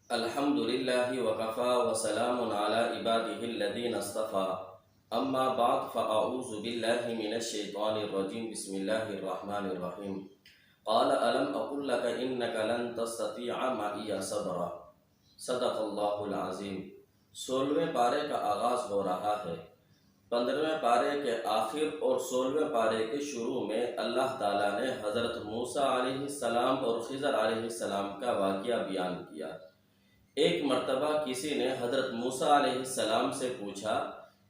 الحمد للہ وکفا وسلام علی عباده الذین اصطفى اما بعد فاعوذ باللہ من الشیطان الرجیم بسم اللہ الرحمن الرحیم قال الم اقل لك انك لن تستطيع معي صبرا صدق اللہ العظیم۔ 16ویں پارے کا آغاز ہو رہا ہے۔ 15ویں پارے کے آخر اور 16ویں پارے کے شروع میں اللہ تعالیٰ نے حضرت موسیٰ علیہ السلام اور خضر علیہ السلام کا واقعہ بیان کیا۔ ایک مرتبہ کسی نے حضرت موسیٰ علیہ السلام سے پوچھا،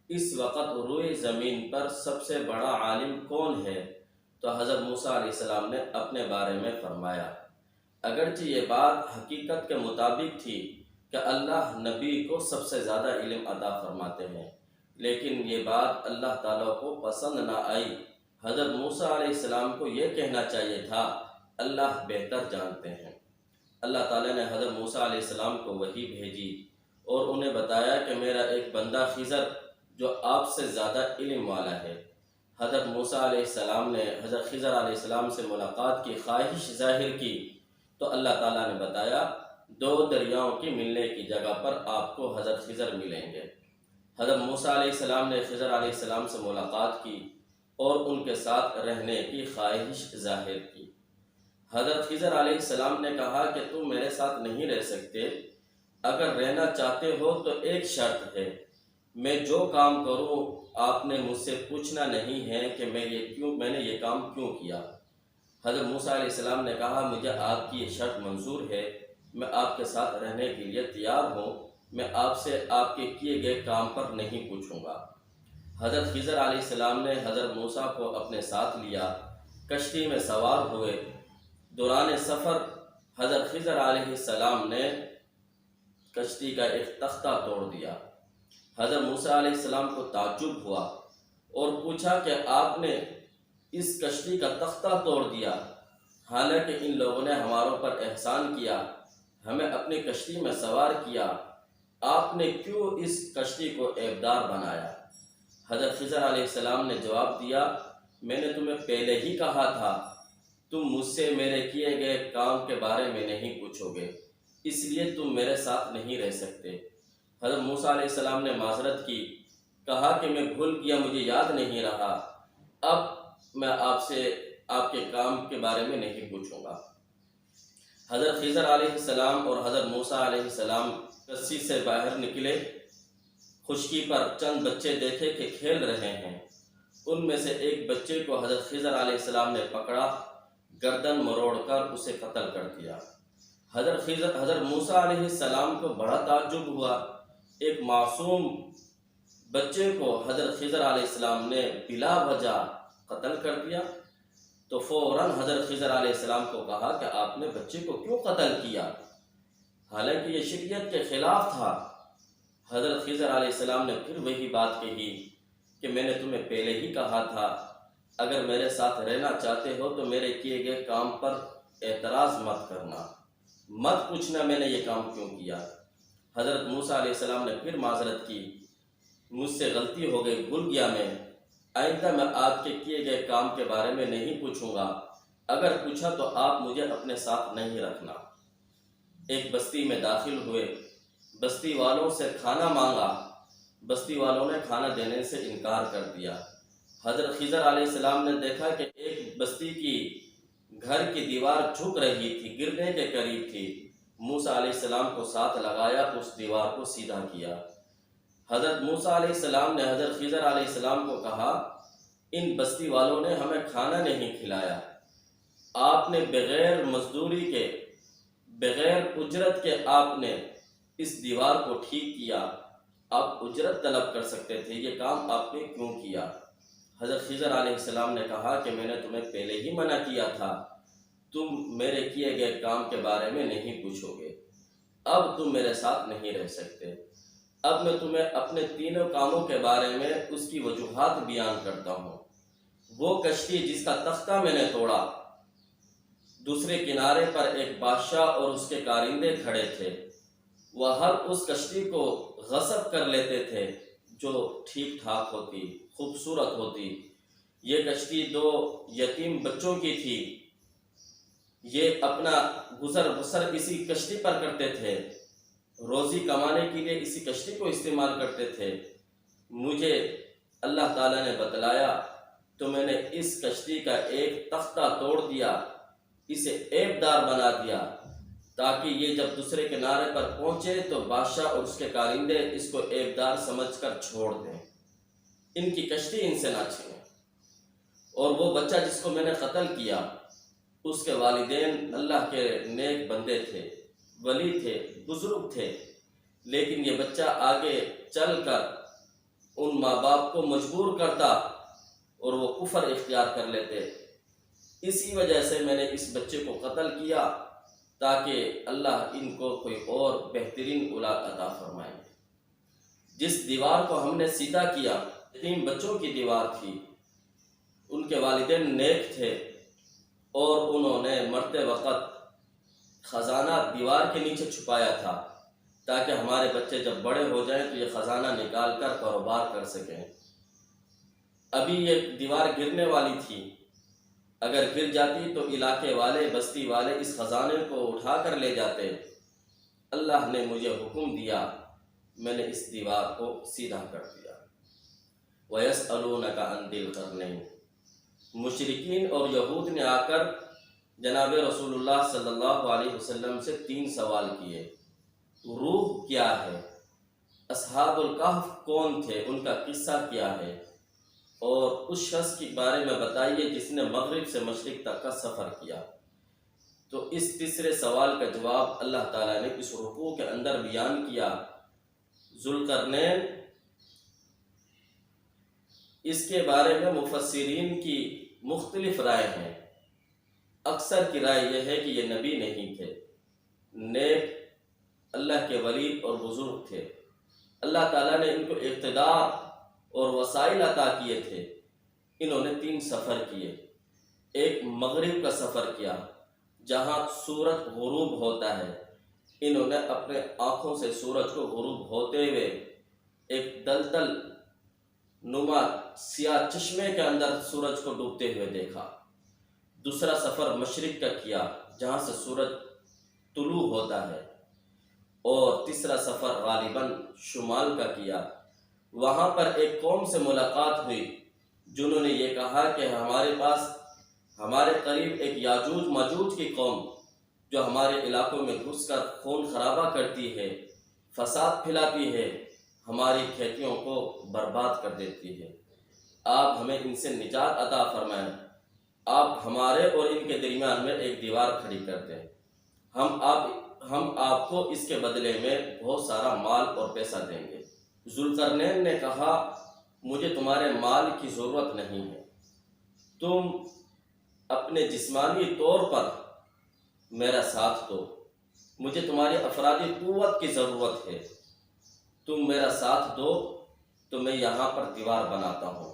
اس وقت روئے زمین پر سب سے بڑا عالم کون ہے؟ تو حضرت موسیٰ علیہ السلام نے اپنے بارے میں فرمایا۔ اگرچہ یہ بات حقیقت کے مطابق تھی کہ اللہ نبی کو سب سے زیادہ علم عطا فرماتے ہیں، لیکن یہ بات اللہ تعالیٰ کو پسند نہ آئی۔ حضرت موسیٰ علیہ السلام کو یہ کہنا چاہیے تھا، اللہ بہتر جانتے ہیں۔ اللہ تعالیٰ نے حضرت موسیٰ علیہ السلام کو وحی بھیجی اور انہیں بتایا کہ میرا ایک بندہ خضر جو آپ سے زیادہ علم والا ہے۔ حضرت موسیٰ علیہ السلام نے حضرت خضر علیہ السلام سے ملاقات کی خواہش ظاہر کی تو اللہ تعالیٰ نے بتایا 2 دریاؤں کی ملنے کی جگہ پر آپ کو حضرت خضر ملیں گے۔ حضرت موسیٰ علیہ السلام نے خضر علیہ السلام سے ملاقات کی اور ان کے ساتھ رہنے کی خواہش ظاہر کی۔ حضرت خضر علیہ السلام نے کہا کہ تم میرے ساتھ نہیں رہ سکتے، اگر رہنا چاہتے ہو تو ایک شرط ہے، میں جو کام کروں آپ نے مجھ سے پوچھنا نہیں ہے کہ میں نے یہ کام کیوں کیا۔ حضرت موسیٰ علیہ السلام نے کہا مجھے آپ کی یہ شرط منظور ہے، میں آپ کے ساتھ رہنے کے لیے تیار ہوں، میں آپ سے آپ کے کیے گئے کام پر نہیں پوچھوں گا۔ حضرت خضر علیہ السلام نے حضرت موسیٰ کو اپنے ساتھ لیا، کشتی میں سوار ہوئے۔ دوران سفر حضرت خضر علیہ السلام نے کشتی کا ایک تختہ توڑ دیا۔ حضرت موسیٰ علیہ السلام کو تعجب ہوا اور پوچھا کہ آپ نے اس کشتی کا تختہ توڑ دیا، حالانکہ ان لوگوں نے ہماروں پر احسان کیا، ہمیں اپنی کشتی میں سوار کیا، آپ نے کیوں اس کشتی کو عیبدار بنایا؟ حضرت خضر علیہ السلام نے جواب دیا، میں نے تمہیں پہلے ہی کہا تھا تم مجھ سے میرے کیے گئے کام کے بارے میں نہیں پوچھو گے، اس لیے تم میرے ساتھ نہیں رہ سکتے۔ حضرت موسیٰ علیہ السلام نے معذرت کی، کہا کہ میں بھول گیا، مجھے یاد نہیں رہا، اب میں آپ سے آپ کے کام کے بارے میں نہیں پوچھوں گا۔ حضرت خضر علیہ السلام اور حضرت موسیٰ علیہ السلام کشتی سے باہر نکلے۔ خشکی پر چند بچے دیکھے کہ کھیل رہے ہیں، ان میں سے ایک بچے کو حضرت خضر علیہ السلام نے پکڑا، گردن مروڑ کر اسے قتل کر دیا۔ حضرت موسیٰ علیہ السلام کو بڑا تعجب ہوا، ایک معصوم بچے کو حضرت خضر علیہ السلام نے بلا وجہ قتل کر دیا۔ تو فوراً حضرت خضر علیہ السلام کو کہا کہ آپ نے بچے کو کیوں قتل کیا، حالانکہ یہ شریعت کے خلاف تھا۔ حضرت خضر علیہ السلام نے پھر وہی بات کہی کہ میں نے تمہیں پہلے ہی کہا تھا، اگر میرے ساتھ رہنا چاہتے ہو تو میرے کیے گئے کام پر اعتراض مت کرنا، مت پوچھنا میں نے یہ کام کیوں کیا۔ حضرت موسیٰ علیہ السلام نے پھر معذرت کی، مجھ سے غلطی ہو گئی، بھول گیا میں، آئندہ میں آپ کے کیے گئے کام کے بارے میں نہیں پوچھوں گا، اگر پوچھا تو آپ مجھے اپنے ساتھ نہیں رکھنا۔ ایک بستی میں داخل ہوئے، بستی والوں سے کھانا مانگا، بستی والوں نے کھانا دینے سے انکار کر دیا۔ حضرت خضر علیہ السلام نے دیکھا کہ ایک بستی کی گھر کی دیوار جھک رہی تھی، گرنے کے قریب تھی۔ موسیٰ علیہ السلام کو ساتھ لگایا، اس دیوار کو سیدھا کیا۔ حضرت موسیٰ علیہ السلام نے حضرت خضر علیہ السلام کو کہا، ان بستی والوں نے ہمیں کھانا نہیں کھلایا، آپ نے بغیر مزدوری کے، بغیر اجرت کے آپ نے اس دیوار کو ٹھیک کیا، آپ اجرت طلب کر سکتے تھے، یہ کام آپ نے کیوں کیا؟ حضرت خضر علیہ السلام نے کہا کہ میں نے تمہیں پہلے ہی منع کیا تھا، تم میرے کیے گئے کام کے بارے میں نہیں پوچھو گے، اب تم میرے ساتھ نہیں رہ سکتے۔ اب میں تمہیں اپنے تینوں کاموں کے بارے میں اس کی وجوہات بیان کرتا ہوں۔ وہ کشتی جس کا تختہ میں نے توڑا، دوسرے کنارے پر ایک بادشاہ اور اس کے کارندے کھڑے تھے، وہ ہر اس کشتی کو غصب کر لیتے تھے جو ٹھیک ٹھاک ہوتی، خوبصورت ہوتی۔ یہ کشتی 2 یتیم بچوں کی تھی، یہ اپنا گزر بسر اسی کشتی پر کرتے تھے۔ روزی کمانے کے لیے اسی کشتی کو استعمال کرتے تھے۔ مجھے اللہ تعالیٰ نے بتلایا تو میں نے اس کشتی کا ایک تختہ توڑ دیا، اسے عیب دار بنا دیا، تاکہ یہ جب دوسرے کنارے پر پہنچے تو بادشاہ اور اس کے کارندے اس کو عیب دار سمجھ کر چھوڑ دیں، ان کی کشتی ان سے نہ چھینیں۔ اور وہ بچہ جس کو میں نے قتل کیا، اس کے والدین اللہ کے نیک بندے تھے، ولی تھے، بزرگ تھے، لیکن یہ بچہ آگے چل کر ان ماں باپ کو مجبور کرتا اور وہ کفر اختیار کر لیتے۔ اسی وجہ سے میں نے اس بچے کو قتل کیا تاکہ اللہ ان کو کوئی اور بہترین اولاد عطا فرمائے۔ جس دیوار کو ہم نے سیدھا کیا، 3 بچوں کی دیوار تھی، ان کے والدین نیک تھے اور انہوں نے مرتے وقت خزانہ دیوار کے نیچے چھپایا تھا تاکہ ہمارے بچے جب بڑے ہو جائیں تو یہ خزانہ نکال کر کاروبار کر سکیں۔ ابھی یہ دیوار گرنے والی تھی، اگر گر جاتی تو علاقے والے، بستی والے اس خزانے کو اٹھا کر لے جاتے۔ اللہ نے مجھے حکم دیا، میں نے اس دیوار کو سیدھا کر دیا۔ وَيَسْأَلُونَكَ عَنْ ذِي الْقَرْنَيْنِ، مشرکین اور یہود نے آ کر جناب رسول اللہ صلی اللہ علیہ وسلم سے 3 سوال کیے۔ روح کیا ہے؟ اصحاب الکہف کون تھے؟ ان کا قصہ کیا ہے؟ اور اس شخص کے بارے میں بتائیے جس نے مغرب سے مشرق تک کا سفر کیا۔ تو اس تیسرے سوال کا جواب اللہ تعالیٰ نے اس رکوع کے اندر بیان کیا۔ ذوالقرنین، اس کے بارے میں مفسرین کی مختلف رائے ہیں۔ اکثر کی رائے یہ ہے کہ یہ نبی نہیں تھے، نیک اللہ کے ولی اور بزرگ تھے۔ اللہ تعالیٰ نے ان کو اقتدار اور وسائل عطا کیے تھے۔ انہوں نے 3 سفر کیے۔ ایک مغرب کا سفر کیا جہاں سورج غروب ہوتا ہے، انہوں نے اپنے آنکھوں سے سورج کو غروب ہوتے ہوئے ایک دلدل نما سیاہ چشمے کے اندر سورج کو ڈوبتے ہوئے دیکھا۔ دوسرا سفر مشرق کا کیا جہاں سے سورج طلوع ہوتا ہے، اور تیسرا سفر غالباً شمال کا کیا۔ وہاں پر ایک قوم سے ملاقات ہوئی جنہوں نے یہ کہا کہ ہمارے قریب ایک یاجوج ماجوج کی قوم جو ہمارے علاقوں میں گھس کر خون خرابہ کرتی ہے، فساد پھیلاتی ہے، ہماری کھیتیوں کو برباد کر دیتی ہے۔ آپ ہمیں ان سے نجات عطا فرمائیں، آپ ہمارے اور ان کے درمیان میں ایک دیوار کھڑی کر دیں، ہم آپ کو اس کے بدلے میں بہت سارا مال اور پیسہ دیں گے۔ ذوالقرنین نے کہا، مجھے تمہارے مال کی ضرورت نہیں ہے، تم اپنے جسمانی طور پر میرا ساتھ دو، مجھے تمہاری افرادی قوت کی ضرورت ہے، تم میرا ساتھ دو تو میں یہاں پر دیوار بناتا ہوں۔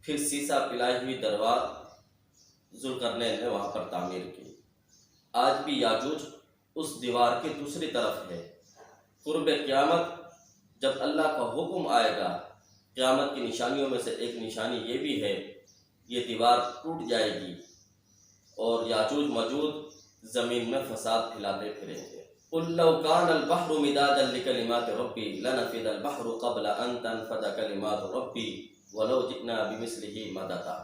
پھر سیسا پلائی ہوئی دربار ذوالقرنین نے وہاں پر تعمیر کی۔ آج بھی یاجوج اس دیوار کی دوسری طرف ہے۔ قرب قیامت جب اللہ کا حکم آئے گا، قیامت کی نشانیوں میں سے ایک نشانی یہ بھی ہے، یہ دیوار ٹوٹ جائے گی اور یاجوج ماجوج زمین میں فساد پھیلاتے پھریں گے۔ قُلْ لَوْ كَانَ الْبَحْرُ مِدَادًا لِكَلِمَاتِ رَبِّي لَنَفِدَ الْبَحْرُ قَبْلَ أَن تَنفَدَ كَلِمَاتُ رَبِّي وَلَوْ جِئْنَا بِمِثْلِهِ مَدَدًا۔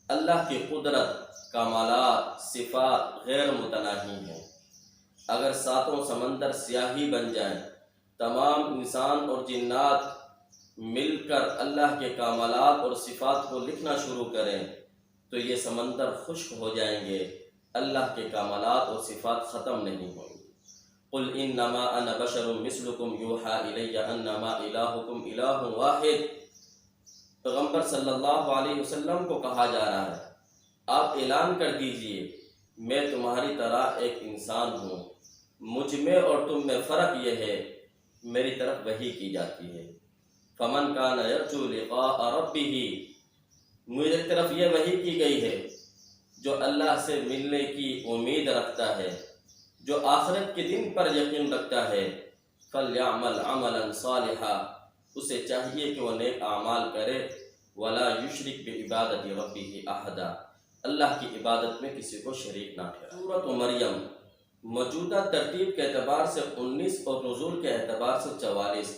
اللہ کی قدرت، کمالات، صفات غیر متناہی ہیں۔ اگر 7 سمندر سیاہی بن جائیں، تمام انسان اور جنات مل کر اللہ کے کمالات اور صفات کو لکھنا شروع کریں تو یہ سمندر خشک ہو جائیں گے، اللہ کے کمالات اور صفات ختم نہیں ہوں گی۔ قُلْ إِنَّمَا أَنَا بَشَرٌ مِثْلُكُمْ يُوحَىٰ إِلَيَّ أَنَّمَا إِلَٰهُكُمْ إِلَٰهٌ وَاحِدٌ۔ پیغمبر صلی اللہ علیہ وسلم کو کہا جا رہا ہے، آپ اعلان کر دیجئے، میں تمہاری طرح ایک انسان ہوں، مجھ میں اور تم میں فرق یہ ہے، میری طرف وحی کی جاتی ہے۔ فَمَنْ كَانَ يَرْجُو لِقَاءَ رَبِّهِ، مجھے طرف یہ وحی کی گئی ہے جو اللہ سے ملنے کی امید رکھتا ہے، جو آخرت کے دن پر یقین رکھتا ہے، فَلْيَعْمَلْ عَمَلًا صَالِحًا، اسے چاہیے کہ وہ نیک اعمال کرے، وَلَا يُشْرِكْ بِعِبَادَةِ رَبِّهِ أَحَدًا، اللہ کی عبادت میں کسی کو شریک نہ ٹھہرائے۔ سورۃ مریم موجودہ ترتیب کے اعتبار سے 19 اور نزول کے اعتبار سے 44،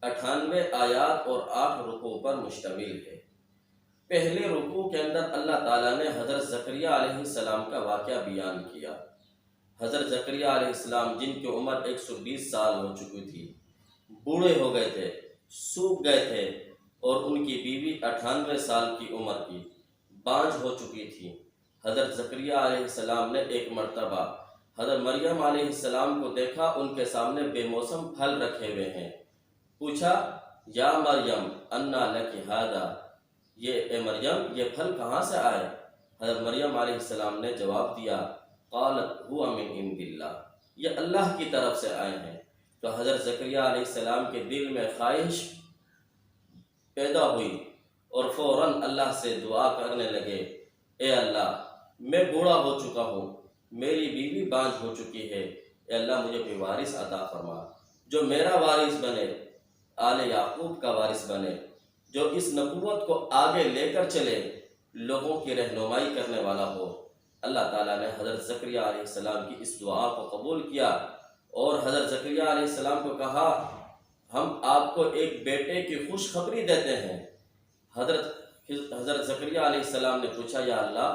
98 آیات اور 8 رکوع پر مشتمل ہے۔ پہلے رکوع کے اندر اللہ تعالیٰ نے حضرت زکریا علیہ السلام کا واقعہ بیان کیا۔ حضرت زکریا علیہ السلام جن کی عمر 120 سال ہو چکی تھی، بوڑھے ہو گئے تھے، سوکھ گئے تھے، اور ان کی بیوی 98 سال کی عمر کی بانجھ ہو چکی تھی۔ حضرت زکریا علیہ السلام نے ایک مرتبہ حضرت مریم علیہ السلام کو دیکھا، ان کے سامنے بے موسم پھل رکھے ہوئے ہیں۔ پوچھا، یا مریم انا لک ھذا، اے مریم یہ پھل کہاں سے آئے؟ حضرت مریم علیہ السلام نے جواب دیا، قالت هو من عند اللہ، یہ اللہ کی طرف سے آئے ہیں۔ تو حضرت زکریا علیہ السلام کے دل میں خواہش پیدا ہوئی اور فوراً اللہ سے دعا کرنے لگے، اے اللہ میں بوڑھا ہو چکا ہوں، میری بیوی بانجھ ہو چکی ہے، اے اللہ مجھے کوئی وارث عطا فرما جو میرا وارث بنے، آل یعقوب کا وارث بنے، جو اس نبوت کو آگے لے کر چلے، لوگوں کی رہنمائی کرنے والا ہو۔ اللہ تعالیٰ نے حضرت زکریا علیہ السلام کی اس دعا کو قبول کیا اور حضرت زکریا علیہ السلام کو کہا، ہم آپ کو ایک بیٹے کی خوشخبری دیتے ہیں۔ حضرت زکریا علیہ السلام نے پوچھا، یا اللہ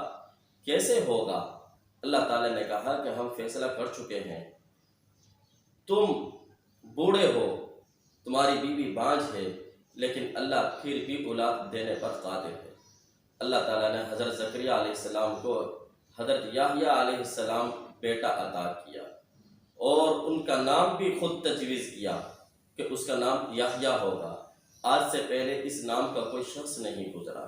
کیسے ہوگا؟ اللہ تعالیٰ نے کہا کہ ہم فیصلہ کر چکے ہیں، تم بوڑھے ہو، تمہاری بیوی بانجھ ہے، لیکن اللہ پھر بھی اولاد دینے پر قادر ہے۔ اللہ تعالیٰ نے حضرت زکریا علیہ السلام کو حضرت یحییٰ علیہ السلام بیٹا عطا کیا، اور ان کا نام بھی خود تجویز کیا کہ اس کا نام یحییٰ ہوگا۔ آج سے پہلے اس نام کا کوئی شخص نہیں گزرا۔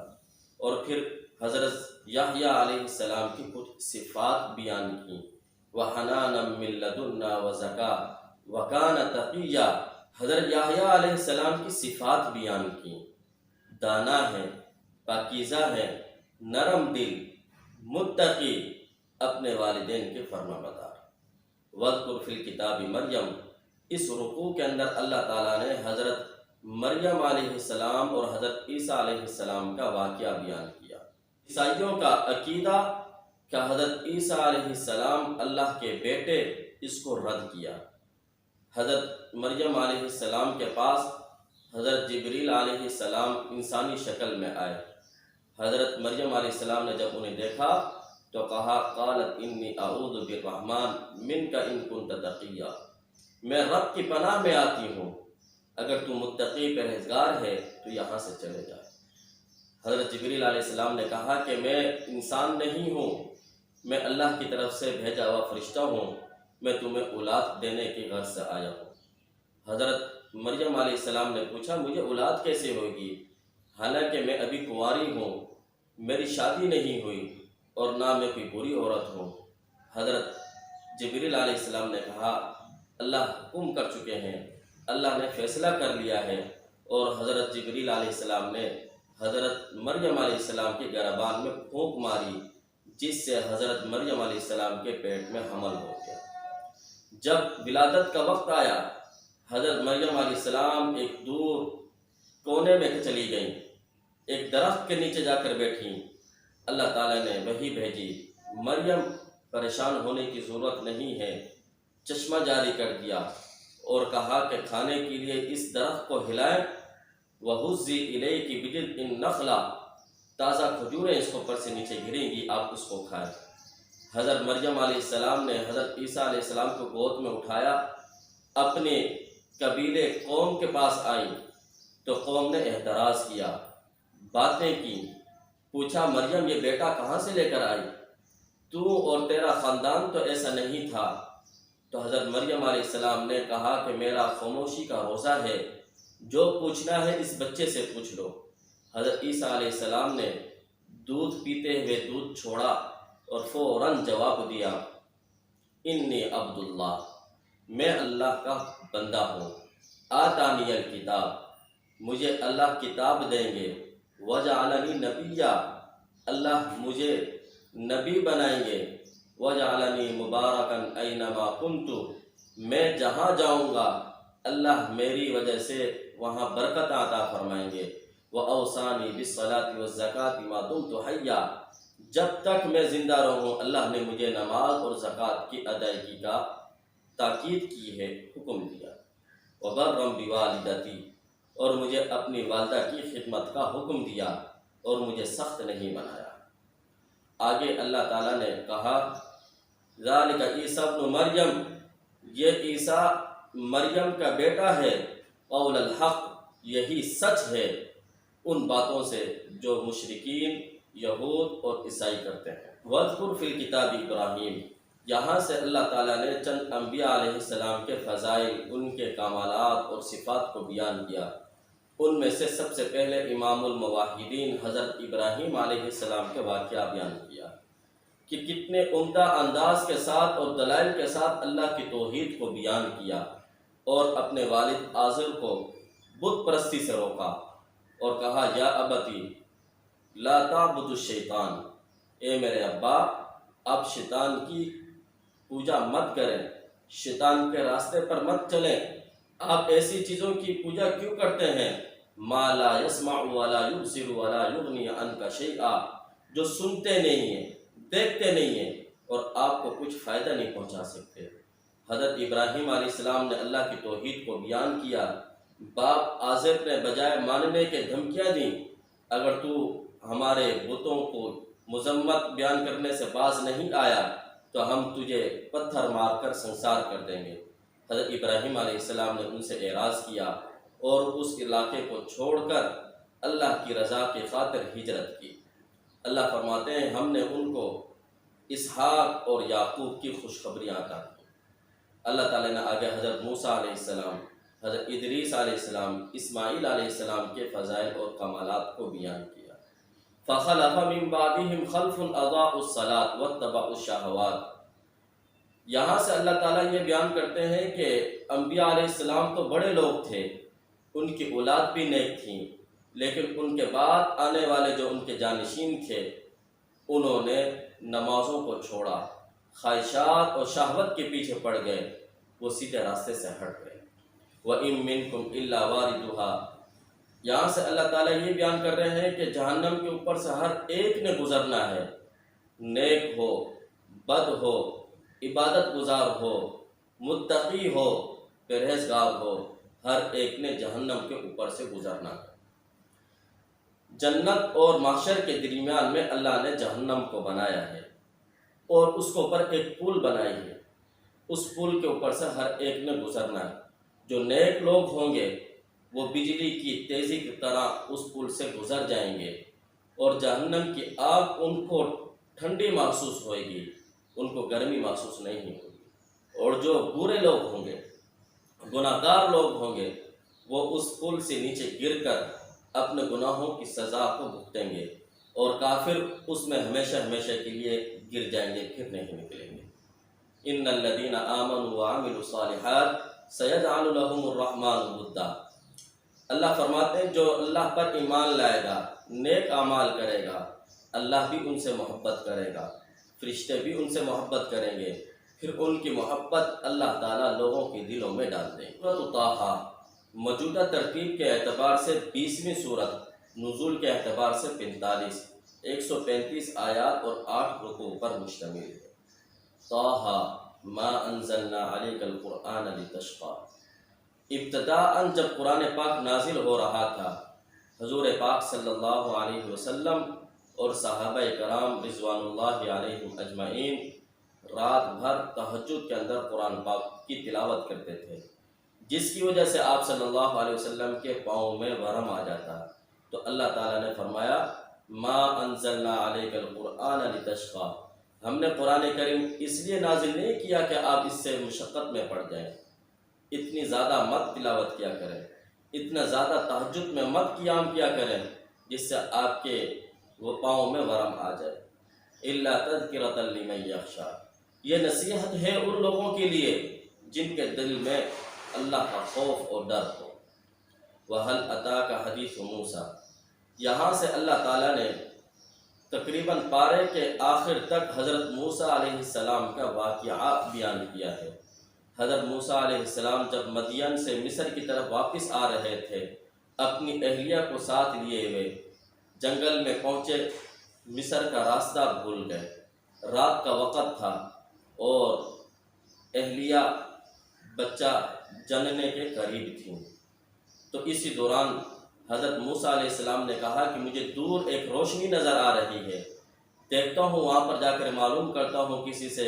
اور پھر حضرت یحییٰ علیہ السلام کی کچھ صفات بیان کی، وَحَنَانًا مِن لَدُنَّا وَزَكَاةً وَكَانَ تَقِيًّا۔ حضرت یحییٰ علیہ السلام کی صفات بیان کی، دانا ہے، پاکیزہ ہے، نرم دل، متقی، اپنے والدین کے فرما بردار۔ وَاذْكُرْ فِي الْكِتَابِ مریم، اس رکوع کے اندر اللہ تعالیٰ نے حضرت مریم علیہ السلام اور حضرت عیسیٰ علیہ السلام کا واقعہ بیان کیا۔ عیسائیوں کا عقیدہ کہ حضرت عیسیٰ علیہ السلام اللہ کے بیٹے، اس کو رد کیا۔ حضرت مریم علیہ السلام کے پاس حضرت جبریل علیہ السلام انسانی شکل میں آئے۔ حضرت مریم علیہ السلام نے جب انہیں دیکھا تو کہا، قالت انی اعوذ بالرحمن منک ان کنت تقیا، میں رب کی پناہ میں آتی ہوں، اگر تو متقی پرہیزگار ہے تو یہاں سے چلے جائے۔ حضرت جبریل علیہ السلام نے کہا کہ میں انسان نہیں ہوں، میں اللہ کی طرف سے بھیجا ہوا فرشتہ ہوں، میں تمہیں اولاد دینے کی غرض سے آیا ہوں۔ حضرت مریم علیہ السلام نے پوچھا، مجھے اولاد کیسے ہوگی، حالانکہ میں ابھی کنواری ہوں، میری شادی نہیں ہوئی اور نہ میں کوئی بری عورت ہوں۔ حضرت جبریل علیہ السلام نے کہا، اللہ حکم کر چکے ہیں، اللہ نے فیصلہ کر لیا ہے، اور حضرت جبریل علیہ السلام نے حضرت مریم علیہ السلام کے گربان میں پھونک ماری، جس سے حضرت مریم علیہ السلام کے پیٹ میں حمل ہو گیا۔ جب ولادت کا وقت آیا، حضرت مریم علیہ السلام ایک دور کونے میں چلی گئیں، ایک درخت کے نیچے جا کر بیٹھیں۔ اللہ تعالیٰ نے وحی بھیجی، مریم پریشان ہونے کی ضرورت نہیں ہے، چشمہ جاری کر دیا اور کہا کہ کھانے کے لیے اس درخت کو ہلائیں، وَهُزِّي إِلَيْكِ بِجِذْعِ النَّخْلَةِ، تازہ کھجوریں اس کو اوپر سے نیچے گریں گی، آپ اس کو کھائیں۔ حضرت مریم علیہ السلام نے حضرت عیسیٰ علیہ السلام کو گود میں اٹھایا، اپنے قبیلے قوم کے پاس آئی تو قوم نے اعتراض کیا، باتیں کی، پوچھا، مریم یہ بیٹا کہاں سے لے کر آئی، تو اور تیرا خاندان تو ایسا نہیں تھا۔ تو حضرت مریم علیہ السلام نے کہا کہ میرا خاموشی کا روزہ ہے، جو پوچھنا ہے اس بچے سے پوچھ لو۔ حضرت عیسیٰ علیہ السلام نے دودھ پیتے ہوئے دودھ چھوڑا اور فوراً جواب دیا، انی عبداللہ، میں اللہ کا بندہ ہوں، آتانی الکتاب، مجھے اللہ کتاب دیں گے، وجعلنی نبیّا، اللہ مجھے نبی بنائیں گے، وجعلنی مبارکاً اینما کنت، میں جہاں جاؤں گا اللہ میری وجہ سے وہاں برکت عطا فرمائیں گے، وَأَوْصَانِي بِالصَّلَاةِ وَالزَّكَاةِ مَا دُمْتُ حَيًّا، جب تک میں زندہ رہوں اللہ نے مجھے نماز اور زکوٰۃ کی ادائیگی کا تاکید کی ہے، حکم دیا۔ وبرم بوالدتی، اور مجھے اپنی والدہ کی خدمت کا حکم دیا اور مجھے سخت نہیں بنایا۔ آگے اللہ تعالیٰ نے کہا ذالک عیسیٰ ابن مریم، یہ عیسیٰ مریم کا بیٹا ہے، قول الحق، یہی سچ ہے ان باتوں سے جو مشرکین یہود اور عیسائی کرتے ہیں۔ وَاذْكُرْ فِي الْكِتَابِ ابراہیم، یہاں سے اللہ تعالیٰ نے چند انبیاء علیہ السلام کے فضائل، ان کے کمالات اور صفات کو بیان کیا۔ ان میں سے سب سے پہلے امام الموحدین حضرت ابراہیم علیہ السلام کے واقعہ بیان کیا کہ کتنے عمدہ انداز کے ساتھ اور دلائل کے ساتھ اللہ کی توحید کو بیان کیا اور اپنے والد آزر کو بت پرستی سے روکا اور کہا یا ابتی لا تعبد الشیطان، اے میرے ابا آپ شیطان کی پوجا مت کریں، شیطان کے راستے پر مت چلیں، آپ ایسی چیزوں کی پوجا کیوں کرتے ہیں ما لا يسمع ولا يبصر ولا يغني عنك شيئا، جو سنتے نہیں ہیں، دیکھتے نہیں ہیں اور آپ کو کچھ فائدہ نہیں پہنچا سکتے۔ حضرت ابراہیم علیہ السلام نے اللہ کی توحید کو بیان کیا، باپ آزر نے بجائے ماننے کے دھمکیاں دیں، اگر تو ہمارے بتوں کو مذمت بیان کرنے سے باز نہیں آیا تو ہم تجھے پتھر مار کر سنسار کر دیں گے۔ حضرت ابراہیم علیہ السلام نے ان سے اعراض کیا اور اس علاقے کو چھوڑ کر اللہ کی رضا کی خاطر ہجرت کی۔ اللہ فرماتے ہیں ہم نے ان کو اسحاق اور یعقوب کی خوشخبریاں عطا کی۔ اللہ تعالیٰ نے آگے حضرت موسیٰ علیہ السلام، حضرت ادریس علیہ السلام، اسماعیل علیہ السلام کے فضائل اور کمالات کو بیان کیا۔ فَخَلَفَ مِن بَعْدِهِمْ خَلْفٌ أَضَاعُوا الصَّلَاةَ وَاتَّبَعُوا الشَّهَوَاتِ، یہاں سے اللہ تعالیٰ یہ بیان کرتے ہیں کہ انبیاء علیہ السلام تو بڑے لوگ تھے، ان کی اولاد بھی نیک تھیں، لیکن ان کے بعد آنے والے جو ان کے جانشین تھے انہوں نے نمازوں کو چھوڑا، خواہشات اور شہوت کے پیچھے پڑ گئے، وہ سیدھے راستے سے ہٹ گئے۔ وَإِن مِّنكُمْ إِلَّا وَارِدُهَا، یہاں سے اللہ تعالیٰ یہ بیان کر رہے ہیں کہ جہنم کے اوپر سے ہر ایک نے گزرنا ہے، نیک ہو، بد ہو، عبادت گزار ہو، متقی ہو، پرہیزگار ہو، ہر ایک نے جہنم کے اوپر سے گزرنا ہے۔ جنت اور محشر کے درمیان میں اللہ نے جہنم کو بنایا ہے اور اس کے اوپر ایک پل بنائی ہے، اس پل کے اوپر سے ہر ایک نے گزرنا ہے۔ جو نیک لوگ ہوں گے وہ بجلی کی تیزی کی طرح اس پل سے گزر جائیں گے اور جہنم کی آگ ان کو ٹھنڈی محسوس ہوئے گی، ان کو گرمی محسوس نہیں ہوگی۔ اور جو برے لوگ ہوں گے، گناہ گار لوگ ہوں گے، وہ اس پل سے نیچے گر کر اپنے گناہوں کی سزا کو بھگتیں گے اور کافر اس میں ہمیشہ ہمیشہ کے لیے گر جائیں گے، پھر نہیں نکلیں گے۔ ان الذین آمنوا وعملوا الصالحات سیجعل لهم الرحمن ودا، اللہ فرماتے ہیں جو اللہ پر ایمان لائے گا، نیک اعمال کرے گا، اللہ بھی ان سے محبت کرے گا، فرشتے بھی ان سے محبت کریں گے، پھر ان کی محبت اللہ تعالیٰ لوگوں کے دلوں میں ڈال دیں گے۔ سورۃ طٰہٰ موجودہ ترتیب کے اعتبار سے 20ویں سورت، نزول کے اعتبار سے 45، 135 آیات اور 8 رکوع پر مشتمل ہے۔ طٰہٰ ما انزلنا علیک القرآن لتشقیٰ، ابتداءً جب قرآن پاک نازل ہو رہا تھا، حضور پاک صلی اللہ علیہ وسلم اور صحابہ کرام رضوان اللہ علیہم اجمعین رات بھر تہجد کے اندر قرآن پاک کی تلاوت کرتے تھے، جس کی وجہ سے آپ صلی اللہ علیہ وسلم کے پاؤں میں ورم آ جاتا۔ تو اللہ تعالیٰ نے فرمایا ما انزلنا علیک القرآن لتشقیٰ، ہم نے قرآن کریم اس لیے نازل نہیں کیا کہ آپ اس سے مشقت میں پڑ جائیں، اتنی زیادہ مت تلاوت کیا کریں، اتنا زیادہ تہجد میں مت قیام کیا کریں جس سے آپ کے وہ پاؤں میں ورم آ جائے۔ الا تذکرۃ لمن یخشی، یہ نصیحت ہے ان لوگوں کے لیے جن کے دل میں اللہ کا خوف اور ڈر ہو۔ وَهَلْ أَتَاكَ حَدِيثُ مُوسَىٰ، یہاں سے اللہ تعالیٰ نے تقریباً پارے کے آخر تک حضرت موسیٰ علیہ السلام کا واقعہ بیان کیا ہے۔ حضرت موسیٰ علیہ السلام جب مدین سے مصر کی طرف واپس آ رہے تھے، اپنی اہلیہ کو ساتھ لیے ہوئے جنگل میں پہنچے، مصر کا راستہ بھول گئے۔ رات کا وقت تھا اور اہلیہ بچہ جننے کے قریب تھیں۔ تو اسی دوران حضرت موسیٰ علیہ السلام نے کہا کہ مجھے دور ایک روشنی نظر آ رہی ہے، دیکھتا ہوں وہاں پر جا کر معلوم کرتا ہوں کسی سے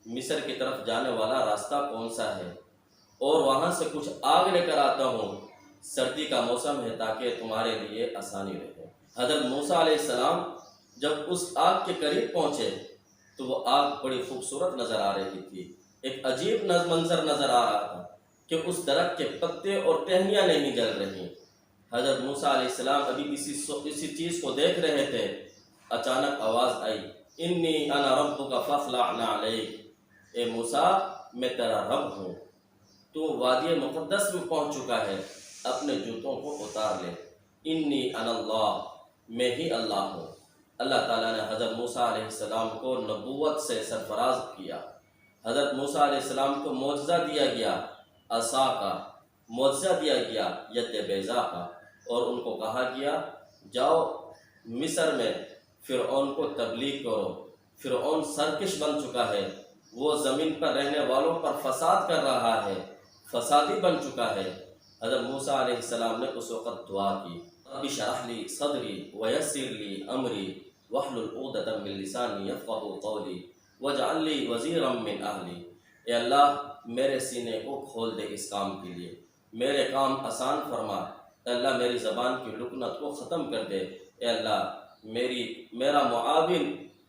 مصر کی طرف جانے والا راستہ کون سا ہے، اور وہاں سے کچھ آگ لے کر آتا ہوں، سردی کا موسم ہے تاکہ تمہارے لیے آسانی رہے۔ حضرت موسیٰ علیہ السلام جب اس آگ کے قریب پہنچے تو وہ آگ بڑی خوبصورت نظر آ رہی تھی، ایک عجیب منظر نظر آ رہا تھا کہ اس درخت کے پتے اور ٹہنیاں نہیں جل رہی۔ حضرت موسیٰ علیہ السلام ابھی اسی چیز کو دیکھ رہے تھے، اچانک آواز آئی، انی انا ربک فاخلع نعلیک، اے موسیٰ میں تیرا رب ہوں، تو وادی مقدس میں پہنچ چکا ہے، اپنے جوتوں کو اتار لے۔ انی انا اللہ، میں ہی اللہ ہوں۔ اللہ تعالیٰ نے حضرت موسیٰ علیہ السلام کو نبوت سے سرفراز کیا۔ حضرت موسیٰ علیہ السلام کو معجزہ دیا گیا، عصا کا معجزہ دیا گیا، ید بیضا کا، اور ان کو کہا گیا جاؤ مصر میں فرعون کو تبلیغ کرو، فرعون سرکش بن چکا ہے، وہ زمین پر رہنے والوں پر فساد کر رہا ہے، فسادی بن چکا ہے۔ حضرت موسیٰ علیہ السلام نے اس وقت دعا کی، رب اشرح لی صدری ویسر لی امری واحلل عقدۃ من لسانی یفقہوا قولی واجعل لی وزیرا من اہلی۔ اے اللہ میرے سینے کو کھول دے اس کام کے لیے، میرے کام آسان فرما، اے اللہ میری زبان کی لکنت کو ختم کر دے، اے اللہ میرا معاون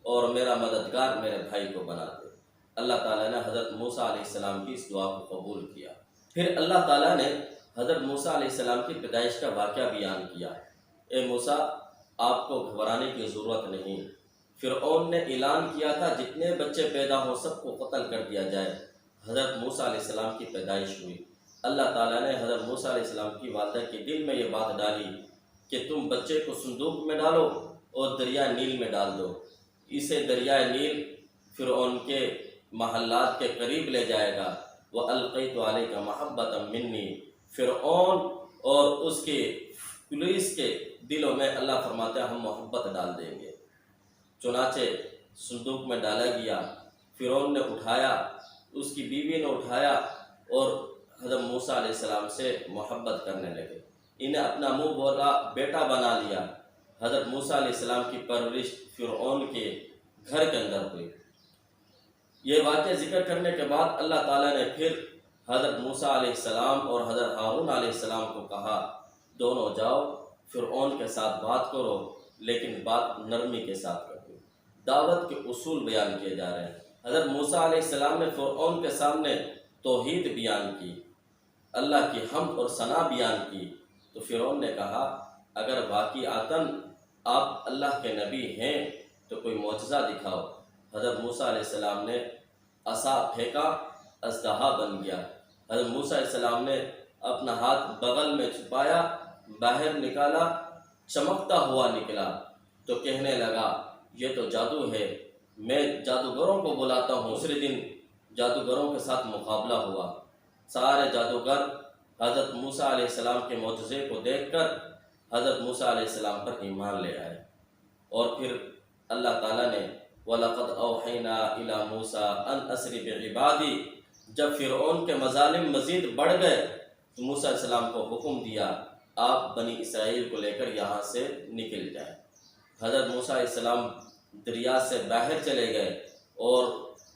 اور میرا مددگار میرے بھائی کو بنا دے۔ اللہ تعالیٰ نے حضرت موسیٰ علیہ السلام کی اس دعا کو قبول کیا۔ پھر اللہ تعالیٰ نے حضرت موسیٰ علیہ السلام کی پیدائش کا واقعہ بیان کیا۔ اے موسیٰ آپ کو گھبرانے کی ضرورت نہیں، فرعون نے اعلان کیا تھا جتنے بچے پیدا ہوں سب کو قتل کر دیا جائے۔ حضرت موسیٰ علیہ السلام کی پیدائش ہوئی، اللہ تعالیٰ نے حضرت موسیٰ علیہ السلام کی والدہ کے دل میں یہ بات ڈالی کہ تم بچے کو صندوق میں ڈالو اور دریائے نیل میں ڈال دو، اسے دریائے نیل فرعون کے محلات کے قریب لے جائے گا۔ وَأَلْقَيْتُ عَلَيْكَ مَحَبَّةً مِّنِّي، فرعون اور اس کے پولیس کے دلوں میں اللہ فرماتا ہے ہم محبت ڈال دیں گے۔ چنانچہ صندوق میں ڈالا گیا، فرعون نے اٹھایا، اس کی بیوی نے اٹھایا اور حضرت موسیٰ علیہ السلام سے محبت کرنے لگے، انہیں اپنا منہ بولا بیٹا بنا لیا۔ حضرت موسیٰ علیہ السلام کی پرورش فرعون کے گھر کے اندر ہوئی۔ یہ واقعہ ذکر کرنے کے بعد اللہ تعالیٰ نے پھر حضرت موسیٰ علیہ السلام اور حضرت ہارون علیہ السلام کو کہا دونوں جاؤ فرعون کے ساتھ بات کرو، لیکن بات نرمی کے ساتھ کرو۔ دعوت کے اصول بیان کیے جا رہے ہیں۔ حضرت موسیٰ علیہ السلام نے فرعون کے سامنے توحید بیان کی، اللہ کی حمد اور ثنا بیان کی، تو فرعون نے کہا اگر واقعاتاً آپ اللہ کے نبی ہیں تو کوئی معجزہ دکھاؤ۔ حضرت موسیٰ علیہ السلام نے عصا پھینکا، اژدہا بن گیا۔ حضرت موسیٰ علیہ السلام نے اپنا ہاتھ بغل میں چھپایا، باہر نکالا، چمکتا ہوا نکلا، تو کہنے لگا یہ تو جادو ہے، میں جادوگروں کو بلاتا ہوں۔ دوسرے دن جادوگروں کے ساتھ مقابلہ ہوا، سارے جادوگر حضرت موسیٰ علیہ السلام کے معجزے کو دیکھ کر حضرت موسیٰ علیہ السلام پر ایمان لے آئے۔ اور پھر اللہ تعالیٰ نے وَلَقَدْ أَوْحَيْنَا إِلَى مُوسَىٰ أَنْ أَسْرِ بِعِبَادِي، جب فرعون کے مظالم مزید بڑھ گئے تو موسیٰ علیہ السلام کو حکم دیا آپ بنی اسرائیل کو لے کر یہاں سے نکل جائیں۔ حضرت موسیٰ علیہ السلام دریا سے باہر چلے گئے اور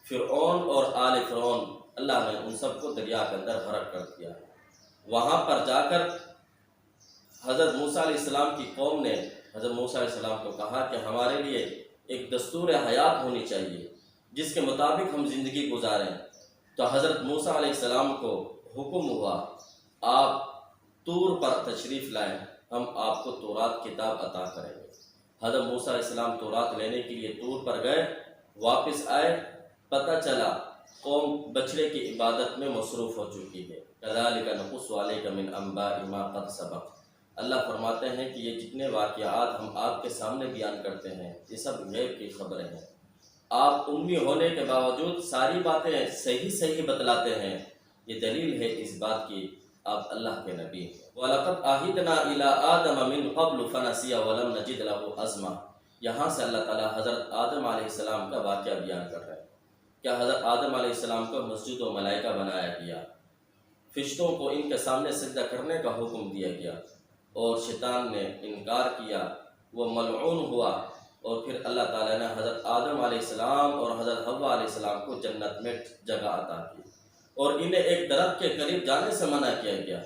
فرعون اور آل فرعون اللہ نے ان سب کو دریا کے اندر غرق کر دیا۔ وہاں پر جا کر حضرت موسیٰ علیہ السلام کی قوم نے حضرت موسیٰ علیہ السلام کو کہا کہ ہمارے لیے ایک دستور حیات ہونی چاہیے جس کے مطابق ہم زندگی گزاریں۔ تو حضرت موسیٰ علیہ السلام کو حکم ہوا آپ طور پر تشریف لائیں، ہم آپ کو تورات کتاب عطا کریں گے۔ حضرت موسیٰ علیہ السلام تورات لینے کے لیے طور پر گئے، واپس آئے، پتہ چلا قوم بچڑے کی عبادت میں مصروف ہو چکی ہے۔ کذالک نقص علیک من انباء ما قد سبق، اللہ فرماتے ہیں کہ یہ جتنے واقعات ہم آپ کے سامنے بیان کرتے ہیں یہ سب غیب کی خبریں ہیں، آپ امی ہونے کے باوجود ساری باتیں صحیح بتلاتے ہیں، یہ دلیل ہے اس بات کی آپ اللہ کے نبی ہیں۔ وَلَقَدْ عَهِدْنَا إِلَىٰ آدَمَ مِن قَبْلُ فَنَسِيَ وَلَمْ نَجِدْ لَهُ عَزْمًا، یہاں سے اللہ تعالیٰ حضرت آدم علیہ السلام کا واقعہ بیان کر رہے ہیں۔ کیا حضرت آدم علیہ السلام کو مسجد و ملائکہ بنایا گیا، فرشتوں کو ان کے سامنے سجدہ کرنے کا حکم دیا گیا، اور شیطان نے انکار کیا، وہ ملعون ہوا، اور پھر اللہ تعالیٰ نے حضرت آدم علیہ السلام اور حضرت حوا علیہ السلام کو جنت میں جگہ عطا کی، اور انہیں ایک درخت کے قریب جانے سے منع کیا گیا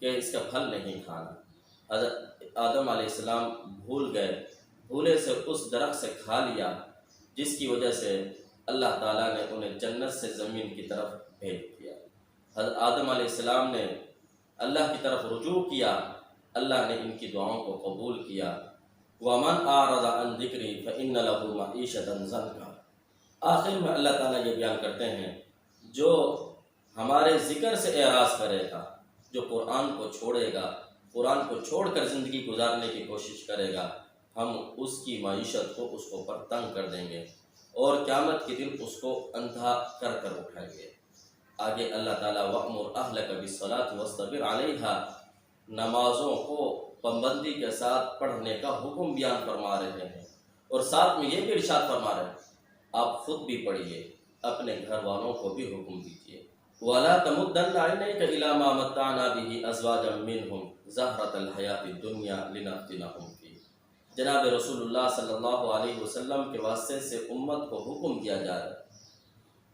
کہ اس کا پھل نہیں کھانا۔ حضرت آدم علیہ السلام بھول گئے، بھولے سے اس درخت سے کھا لیا، جس کی وجہ سے اللہ تعالیٰ نے انہیں جنت سے زمین کی طرف بھیج دیا۔ حضرت آدم علیہ السلام نے اللہ کی طرف رجوع کیا، اللہ نے ان کی دعاؤں کو قبول کیا۔ وَمَنْ أَعْرَضَ عَنْ ذِكْرِي فَإِنَّ لَهُ مَعِيشَةً ضَنْكًا۔ آخر میں اللہ تعالیٰ یہ بیان کرتے ہیں، جو ہمارے ذکر سے اعراض کرے گا، جو قرآن کو چھوڑے گا، قرآن کو چھوڑ کر زندگی گزارنے کی کوشش کرے گا، ہم اس کی معیشت کو اس کو پر تنگ کر دیں گے، اور قیامت کے دن اس کو اندھا کر کر اٹھائیں گے۔ آگے اللہ تعالیٰ وَأْمُرْ أَهْلَكَ بِالصَّلَاةِ وَاصْطَبِرْ عَلَيْهَا، نمازوں کو پابندی کے ساتھ پڑھنے کا حکم بیان فرما رہے ہیں، اور ساتھ میں یہ بھی ارشاد فرما رہے ہیں آپ خود بھی پڑھیے، اپنے گھر والوں کو بھی حکم دیجیے۔ وَلَا تَمُدَّنَّ عَيْنَيْكَ إِلَىٰ مَا مَتَّعْنَا بِهِ أَزْوَاجًا مِّنْهُمْ زَهْرَةَ الْحَيَاةِ الدُّنْيَا لِنَفْتِنَهُمْ فِيهِ۔ جناب رسول اللہ صلی اللہ علیہ وسلم کے واسطے سے امت کو حکم دیا جا رہا ہے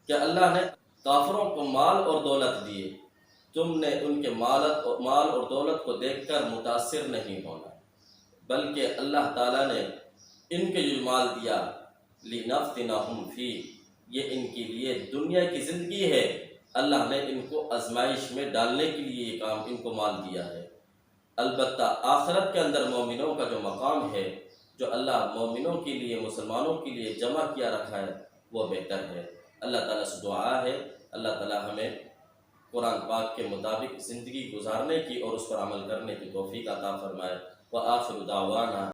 کہ اللہ نے کافروں کو مال اور دولت دیے، تم نے ان کے مال اور دولت کو دیکھ کر متاثر نہیں ہونا، بلکہ اللہ تعالیٰ نے ان کے جو مال دیا لِنَفْتِنَهُمْ فِيهِ، یہ ان کے لیے دنیا کی زندگی ہے، اللہ نے ان کو آزمائش میں ڈالنے کے لیے یہ کام ان کو مال دیا ہے۔ البتہ آخرت کے اندر مومنوں کا جو مقام ہے، جو اللہ مومنوں کے لیے، مسلمانوں کے لیے جمع کیا رکھا ہے، وہ بہتر ہے۔ اللہ تعالیٰ سے دعا ہے اللہ تعالیٰ ہمیں قرآن پاک کے مطابق زندگی گزارنے کی اور اس پر عمل کرنے کی توفیق عطا فرمائے۔ وآخر دعوانا